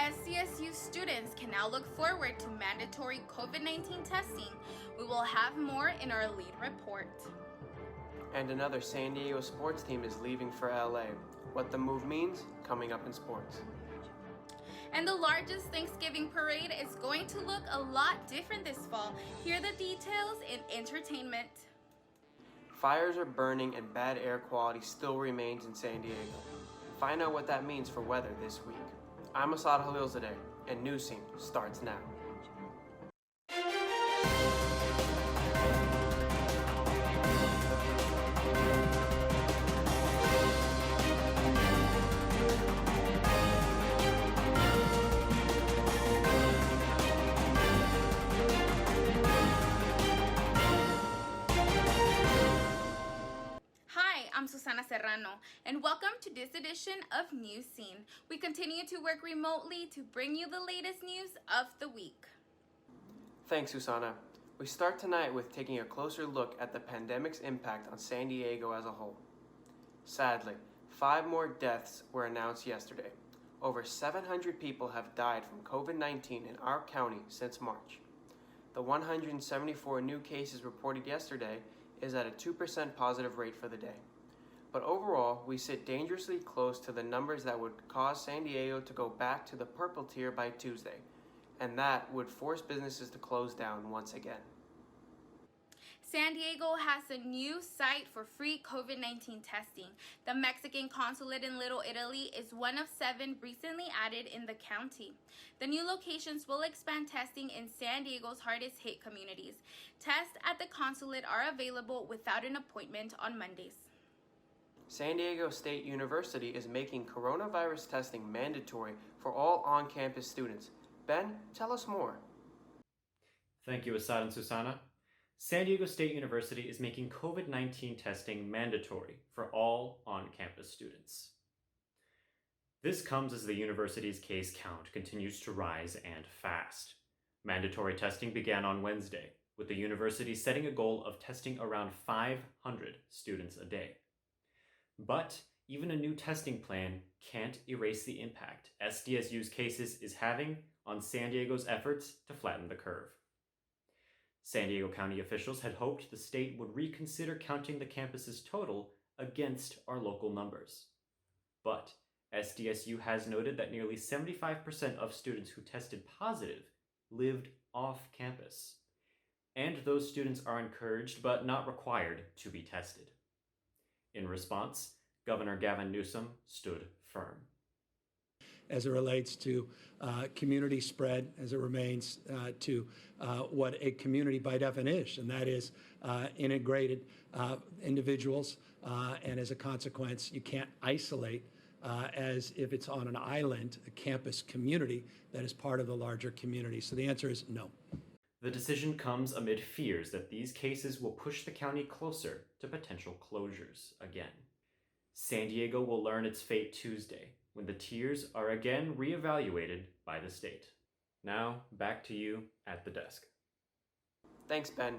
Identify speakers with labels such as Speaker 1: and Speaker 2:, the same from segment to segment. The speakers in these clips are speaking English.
Speaker 1: SCSU students can now look forward to mandatory COVID-19 testing. We will have more in our lead report.
Speaker 2: And another San Diego sports team is leaving for LA. What the move means, coming up in sports.
Speaker 1: And the largest Thanksgiving parade is going to look a lot different this fall. Here are the details in entertainment.
Speaker 2: Fires are burning and bad air quality still remains in San Diego. Find out what that means for weather this week. I'm Assad Khalilzadeh, and Newscene starts now.
Speaker 1: I'm Susana Serrano, and welcome to this edition of Newscene. We continue to work remotely to bring you the latest news of the week.
Speaker 2: Thanks, Susana. We start tonight with taking a closer look at the pandemic's impact on San Diego as a whole. Sadly, 5 more deaths were announced yesterday. Over 700 people have died from COVID-19 in our county since March. The 174 new cases reported yesterday is at a 2% positive rate for the day. But overall, we sit dangerously close to the numbers that would cause San Diego to go back to the purple tier by Tuesday, and that would force businesses to close down once again.
Speaker 1: San Diego has a new site for free COVID-19 testing. The Mexican consulate in Little Italy is one of 7 recently added in the county. The new locations will expand testing in San Diego's hardest hit communities. Tests at the consulate are available without an appointment on Mondays.
Speaker 2: San Diego State University is making coronavirus testing mandatory for all on-campus students. Ben, tell us more.
Speaker 3: Thank you, Assad and Susana. San Diego State University is making COVID-19 testing mandatory for all on-campus students. This comes as the university's case count continues to rise and fast. Mandatory testing began on Wednesday, with the university setting a goal of testing around 500 students a day. But even a new testing plan can't erase the impact SDSU's cases is having on San Diego's efforts to flatten the curve. San Diego County officials had hoped the state would reconsider counting the campus's total against our local numbers. But SDSU has noted that nearly 75% of students who tested positive lived off campus. And those students are encouraged but not required to be tested. In response, Governor Gavin Newsom stood firm.
Speaker 4: As it relates to community spread, as it remains to what a community by definition, and that is integrated individuals, and as a consequence, you can't isolate as if it's on an island, a campus community that is part of the larger community. So the answer is no.
Speaker 3: The decision comes amid fears that these cases will push the county closer to potential closures again. San Diego will learn its fate Tuesday, when the tiers are again reevaluated by the state. Now, back to you at the desk.
Speaker 2: Thanks, Ben.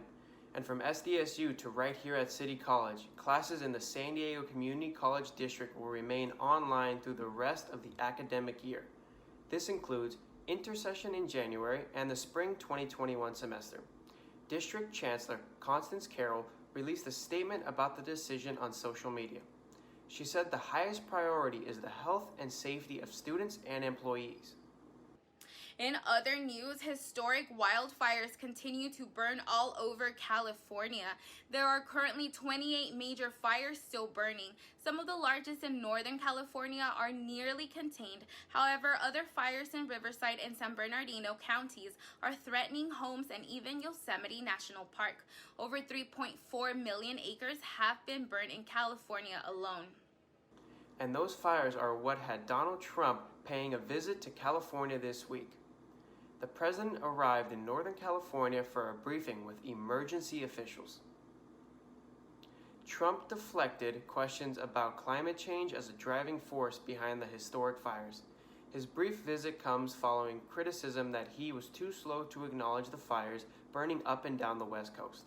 Speaker 2: And from SDSU to right here at City College, classes in the San Diego Community College District will remain online through the rest of the academic year. This includes intersession in January and the spring 2021 semester. District Chancellor Constance Carroll released a statement about the decision on social media. She said the highest priority is the health and safety of students and employees.
Speaker 1: In other news, historic wildfires continue to burn all over California. There are currently 28 major fires still burning. Some of the largest in Northern California are nearly contained. However, other fires in Riverside and San Bernardino counties are threatening homes and even Yosemite National Park. Over 3.4 million acres have been burned in California alone.
Speaker 2: And those fires are what had Donald Trump paying a visit to California this week. The president arrived in Northern California for a briefing with emergency officials. Trump deflected questions about climate change as a driving force behind the historic fires. His brief visit comes following criticism that he was too slow to acknowledge the fires burning up and down the West Coast.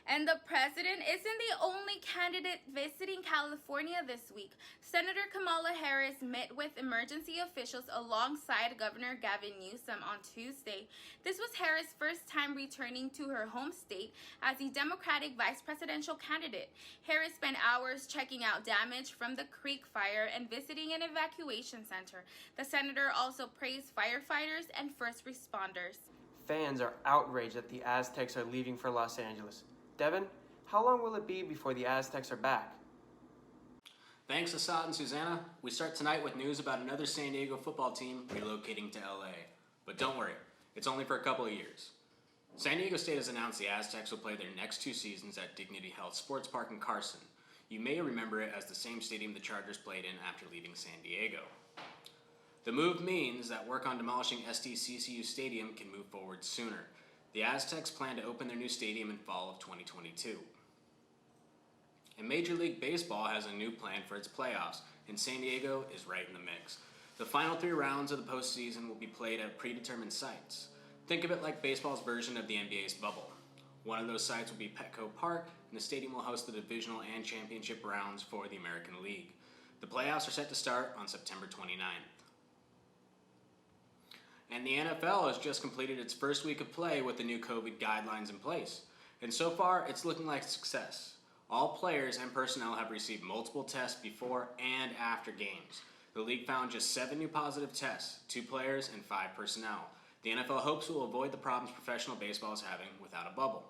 Speaker 1: And the president isn't the only candidate visiting California this week. Senator Kamala Harris met with emergency officials alongside Governor Gavin Newsom on Tuesday. This was Harris' first time returning to her home state as the Democratic vice presidential candidate. Harris spent hours checking out damage from the Creek fire and visiting an evacuation center. The senator also praised firefighters and first responders.
Speaker 2: Fans are outraged that the Aztecs are leaving for Los Angeles. Devon, how long will it be before the Aztecs are back?
Speaker 5: Thanks, Assad and Susana. We start tonight with news about another San Diego football team relocating to LA. But don't worry, it's only for a couple of years. San Diego State has announced the Aztecs will play their next 2 seasons at Dignity Health Sports Park in Carson. You may remember it as the same stadium the Chargers played in after leaving San Diego. The move means that work on demolishing SDCCU Stadium can move forward sooner. The Aztecs plan to open their new stadium in fall of 2022. And Major League Baseball has a new plan for its playoffs, and San Diego is right in the mix. The final 3 rounds of the postseason will be played at predetermined sites. Think of it like baseball's version of the NBA's bubble. One of those sites will be Petco Park, and the stadium will host the divisional and championship rounds for the American League. The playoffs are set to start on September 29th. And the NFL has just completed its first week of play with the new COVID guidelines in place. And so far, it's looking like success. All players and personnel have received multiple tests before and after games. The league found just 7 new positive tests, 2 players and 5 personnel. The NFL hopes will avoid the problems professional baseball is having without a bubble.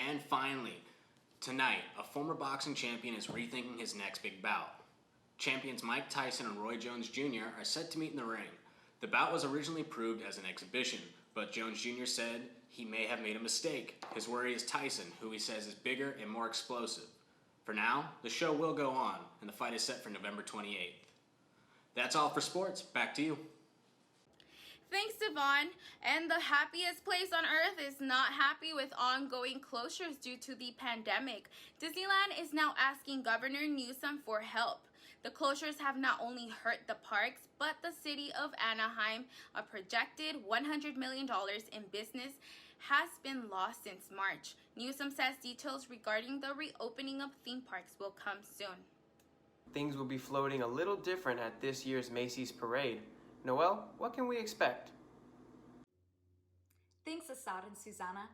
Speaker 5: And finally, tonight, a former boxing champion is rethinking his next big bout. Champions Mike Tyson and Roy Jones Jr. are set to meet in the ring. The bout was originally approved as an exhibition, but Jones Jr. said he may have made a mistake. His worry is Tyson, who he says is bigger and more explosive. For now, the show will go on, and the fight is set for November 28th. That's all for sports. Back to you.
Speaker 1: Thanks, Devon. And the happiest place on earth is not happy with ongoing closures due to the pandemic. Disneyland is now asking Governor Newsom for help. The closures have not only hurt the parks, but the city of Anaheim. A projected $100 million in business has been lost since March. Newsom says details regarding the reopening of theme parks will come soon.
Speaker 2: Things will be floating a little different at this year's Macy's parade. Noelle, what can we expect?
Speaker 6: Thanks, Assad and Susana.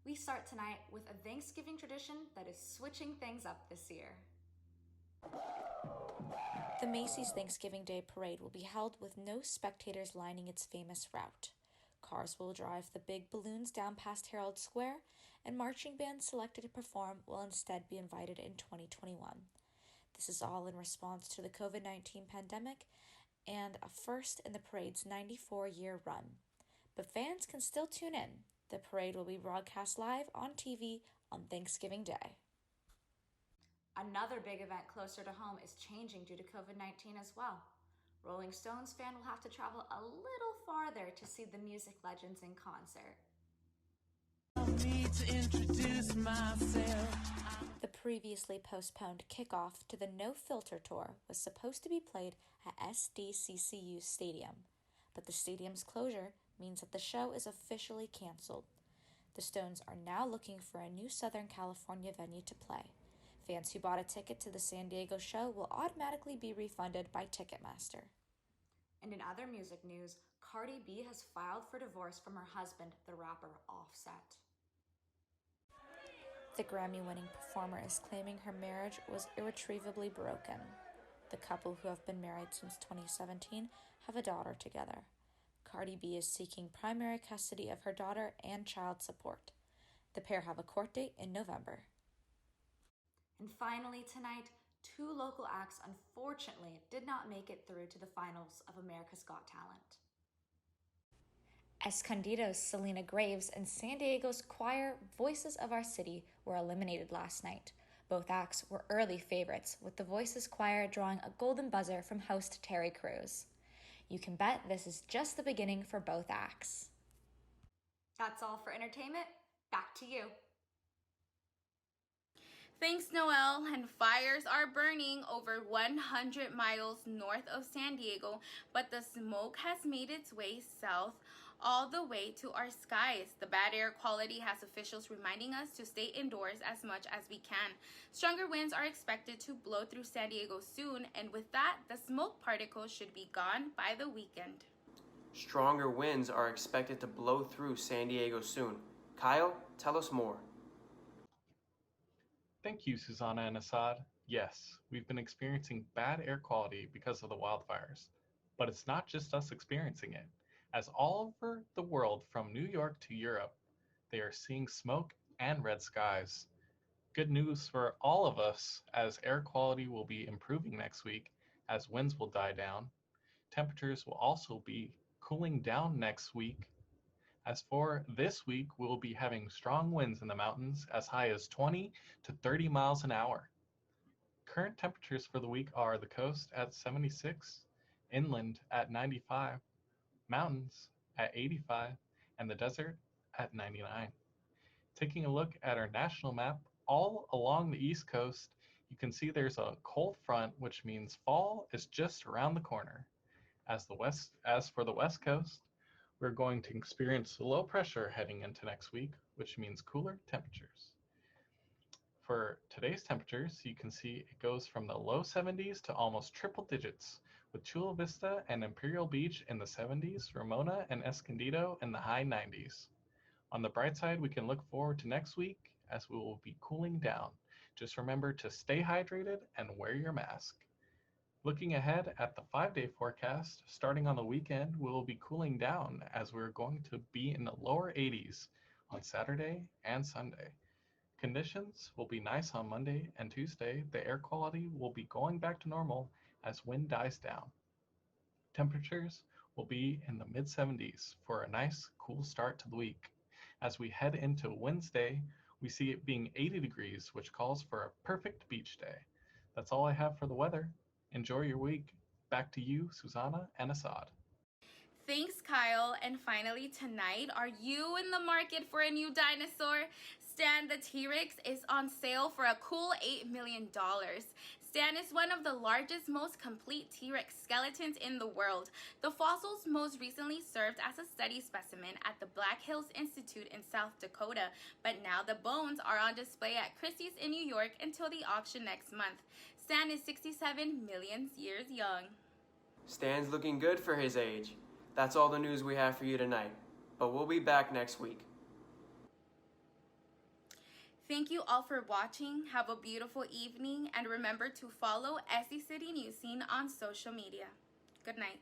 Speaker 6: We start tonight with a Thanksgiving tradition that is switching things up this year.
Speaker 7: The Macy's Thanksgiving Day Parade will be held with no spectators lining its famous route. Cars will drive the big balloons down past Herald Square, and marching bands selected to perform will instead be invited in 2021. This is all in response to the COVID-19 pandemic and a first in the parade's 94-year run. But fans can still tune in. The parade will be broadcast live on TV on Thanksgiving Day.
Speaker 6: Another big event closer to home is changing due to COVID-19 as well. Rolling Stones fan will have to travel a little farther to see the music legends in concert.
Speaker 7: The previously postponed kickoff to the No Filter Tour was supposed to be played at SDCCU Stadium, but the stadium's closure means that the show is officially canceled. The Stones are now looking for a new Southern California venue to play. Fans who bought a ticket to the San Diego show will automatically be refunded by Ticketmaster.
Speaker 6: And in other music news, Cardi B has filed for divorce from her husband, the rapper Offset.
Speaker 7: The Grammy-winning performer is claiming her marriage was irretrievably broken. The couple, who have been married since 2017, have a daughter together. Cardi B is seeking primary custody of her daughter and child support. The pair have a court date in November.
Speaker 6: And finally tonight, 2 local acts unfortunately did not make it through to the finals of America's Got Talent.
Speaker 7: Escondido's Selena Graves and San Diego's choir Voices of Our City were eliminated last night. Both acts were early favorites, with the Voices choir drawing a golden buzzer from host Terry Crews. You can bet this is just the beginning for both acts.
Speaker 6: That's all for entertainment. Back to you.
Speaker 1: Thanks, Noelle. And fires are burning over 100 miles north of San Diego, but the smoke has made its way south all the way to our skies. The bad air quality has officials reminding us to stay indoors as much as we can. Stronger winds are expected to blow through San Diego soon, and with that, the smoke particles should be gone by the weekend.
Speaker 2: Stronger winds are expected to blow through San Diego soon. Kyle, tell us more.
Speaker 8: Thank you, Susana and Assad. Yes, we've been experiencing bad air quality because of the wildfires. But it's not just us experiencing it. As all over the world, from New York to Europe, they are seeing smoke and red skies. Good news for all of us, as air quality will be improving next week, as winds will die down. Temperatures will also be cooling down next week. As for this week, we'll be having strong winds in the mountains as high as 20 to 30 miles an hour. Current temperatures for the week are the coast at 76, inland at 95, mountains at 85, and the desert at 99. Taking a look at our national map, all along the East Coast, you can see there's a cold front, which means fall is just around the corner. As for the West Coast, we're going to experience low pressure heading into next week, which means cooler temperatures. For today's temperatures, you can see it goes from the low 70s to almost triple digits, with Chula Vista and Imperial Beach in the 70s, Ramona and Escondido in the high 90s. On the bright side, we can look forward to next week as we will be cooling down. Just remember to stay hydrated and wear your mask. Looking ahead at the 5-day forecast, starting on the weekend, we will be cooling down as we're going to be in the lower 80s on Saturday and Sunday. Conditions will be nice on Monday and Tuesday. The air quality will be going back to normal as wind dies down. Temperatures will be in the mid-70s for a nice, cool start to the week. As we head into Wednesday, we see it being 80 degrees, which calls for a perfect beach day. That's all I have for the weather. Enjoy your week. Back to you, Susana and Assad.
Speaker 1: Thanks, Kyle. And finally, tonight, are you in the market for a new dinosaur? Stan the T-Rex is on sale for a cool $8 million. Stan is one of the largest, most complete T-Rex skeletons in the world. The fossils most recently served as a study specimen at the Black Hills Institute in South Dakota, but now the bones are on display at Christie's in New York until the auction next month. Stan is 67 million years young.
Speaker 2: Stan's looking good for his age. That's all the news we have for you tonight, but we'll be back next week.
Speaker 1: Thank you all for watching. Have a beautiful evening, and remember to follow SC City Newscene on social media. Good night.